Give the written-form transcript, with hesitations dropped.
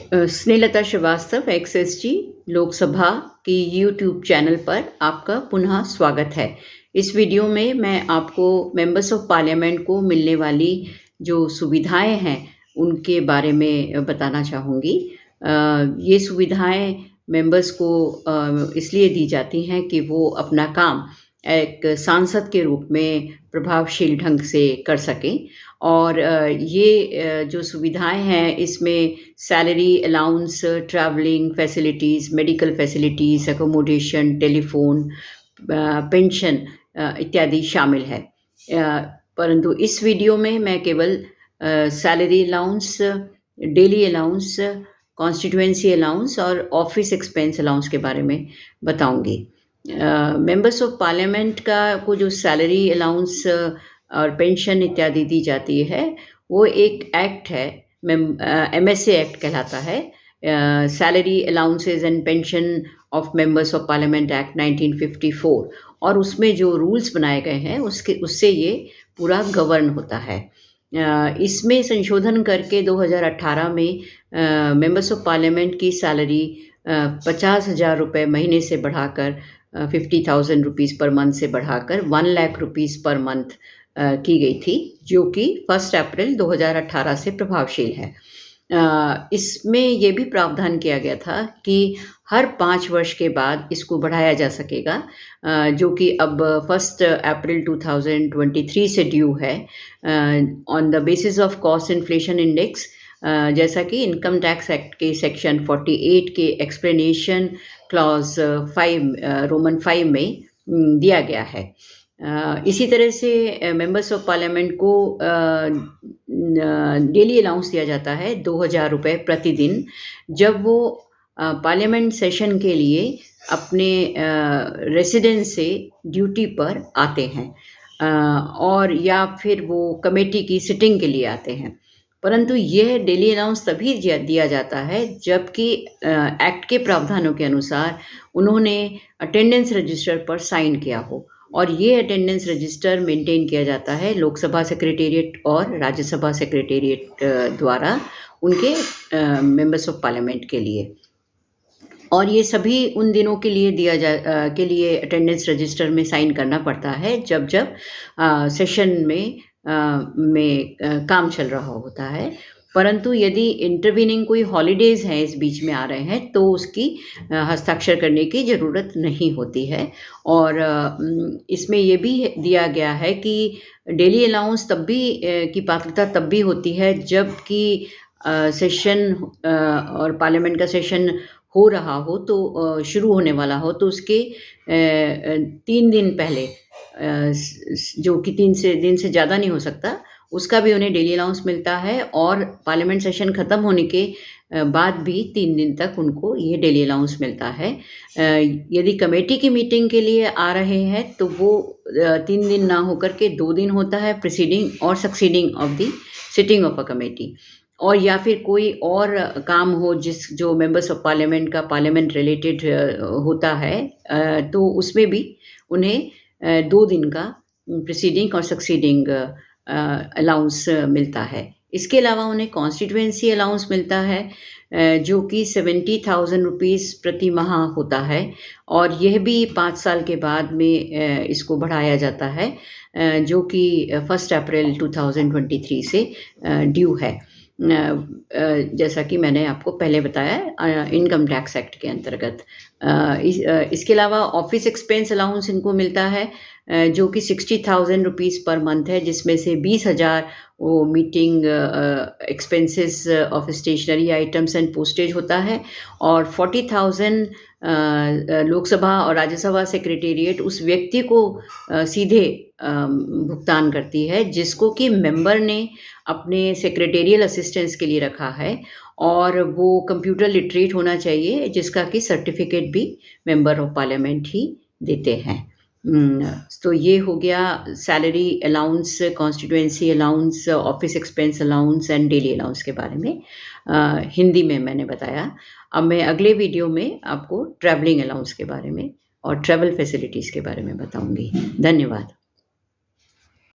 स्नेहलता श्रीवास्तव एक्सएसजी लोकसभा की YouTube channel पर आपका पुनः स्वागत है। इस वीडियो में मैं आपको मेंबर्स ऑफ पार्लियामेंट को मिलने वाली जो सुविधाएं हैं उनके बारे में बताना चाहूँगी। ये सुविधाएं मेंबर्स को इसलिए दी जाती हैं कि वो अपना काम एक सांसद के रूप में प्रभावशील ढंग से कर सकें। और ये जो सुविधाएं हैं इसमें salary allowance, travelling facilities, medical facilities, accommodation, telephone, pension इत्यादि शामिल है। परंतु इस वीडियो में मैं केवल salary allowance, daily allowance, constituency allowance और ऑफिस एक्सपेंस अलाउंस के बारे में बताऊंगी। मेंबर्स ऑफ पार्लियामेंट को जो सैलरी अलाउंस और पेंशन इत्यादि दी जाती है वो एक एक्ट है, MSA एक्ट कहलाता है, salary allowances and pension of members of parliament act 1954। और उसमें जो रूल्स बनाए गए हैं उससे ये पूरा गवर्न होता है। इसमें संशोधन करके 2018 में मेंबर्स ऑफ पार्लियामेंट की सैलरी 50,000 रुपये महीने से बढ़ाकर 50,000 रुपीज़ पर मंथ से बढ़ाकर 1 लाख रुपीज़ पर मंथ की गई थी, जो कि 1 अप्रैल 2018 से प्रभावशील है। इसमें ये भी प्रावधान किया गया था कि हर 5 वर्ष के बाद इसको बढ़ाया जा सकेगा, जो कि अब 1 अप्रैल 2023 से ड्यू है on the basis of cost inflation index, जैसा कि इनकम टैक्स एक्ट के सेक्शन 48 के एक्सप्लेनेशन क्लॉज 5 रोमन 5 में दिया गया है। इसी तरह से मेंबर्स ऑफ पार्लियामेंट को डेली अलाउंस दिया जाता है 2,000 रुपये प्रतिदिन, जब वो पार्लियामेंट सेशन के लिए अपने रेसिडेंस से ड्यूटी पर आते हैं, और या फिर वो कमेटी की सिटिंग के लिए आते हैं। परंतु यह डेली अलाउंस तभी दिया जाता है जबकि एक्ट के प्रावधानों के अनुसार उन्होंने अटेंडेंस रजिस्टर पर साइन किया हो, और ये अटेंडेंस रजिस्टर मेंटेन किया जाता है लोकसभा सेक्रेटेरिएट और राज्यसभा सेक्रेटेरिएट द्वारा उनके मेंबर्स ऑफ पार्लियामेंट के लिए। और ये सभी उन दिनों के लिए अटेंडेंस रजिस्टर में साइन करना पड़ता है जब सेशन में काम चल रहा होता है। परंतु यदि इंटरवीनिंग कोई हॉलीडेज़ हैं, इस बीच में आ रहे हैं, तो उसकी हस्ताक्षर करने की ज़रूरत नहीं होती है। और इसमें ये भी दिया गया है कि डेली अलाउंस की पात्रता तब भी होती है जबकि सेशन और पार्लियामेंट का सेशन हो रहा हो, तो शुरू होने वाला हो, तो उसके 3 दिन पहले, जो कि 3 दिन से ज़्यादा नहीं हो सकता, उसका भी उन्हें डेली अलाउंस मिलता है। और पार्लियामेंट सेशन ख़त्म होने के बाद भी 3 दिन तक उनको ये डेली अलाउंस मिलता है। यदि कमेटी की मीटिंग के लिए आ रहे हैं तो वो 3 दिन ना होकर के 2 दिन होता है, प्रिसीडिंग और succeeding of the sitting of a committee. और या फिर कोई और काम हो जो मेंबर्स ऑफ पार्लियामेंट का पार्लियामेंट रिलेटेड होता है, तो उसमें भी उन्हें 2 दिन का प्रिसीडिंग और सक्सीडिंग अलाउंस मिलता है। इसके अलावा उन्हें कॉन्स्टिट्यूएंसी अलाउंस मिलता है, जो कि 70,000 रुपीज़ प्रति माह होता है, और यह भी 5 साल के बाद में इसको बढ़ाया जाता है, जो कि 1 अप्रैल 2023 से ड्यू है, जैसा कि मैंने आपको पहले बताया इनकम टैक्स एक्ट के अंतर्गत। इसके अलावा ऑफिस एक्सपेंस अलाउंस इनको मिलता है, जो कि 60,000 रुपीज़ पर मंथ है, जिसमें से 20,000 वो meeting expenses of stationery items and postage होता है, और 40,000 लोकसभा और राज्यसभा सेक्रेटेरिएट उस व्यक्ति को सीधे भुगतान करती है जिसको कि मेंबर ने अपने सेक्रेटेरियल असिस्टेंस के लिए रखा है, और वो कंप्यूटर लिटरेट होना चाहिए, जिसका कि सर्टिफिकेट भी मेंबर ऑफ पार्लियामेंट ही देते हैं। तो ये हो गया salary allowance, constituency allowance, office expense allowance and daily allowance के बारे में हिंदी में मैंने बताया। अब मैं अगले वीडियो में आपको ट्रैवलिंग अलाउंस के बारे में और ट्रैवल फैसिलिटीज़ के बारे में बताऊंगी। धन्यवाद।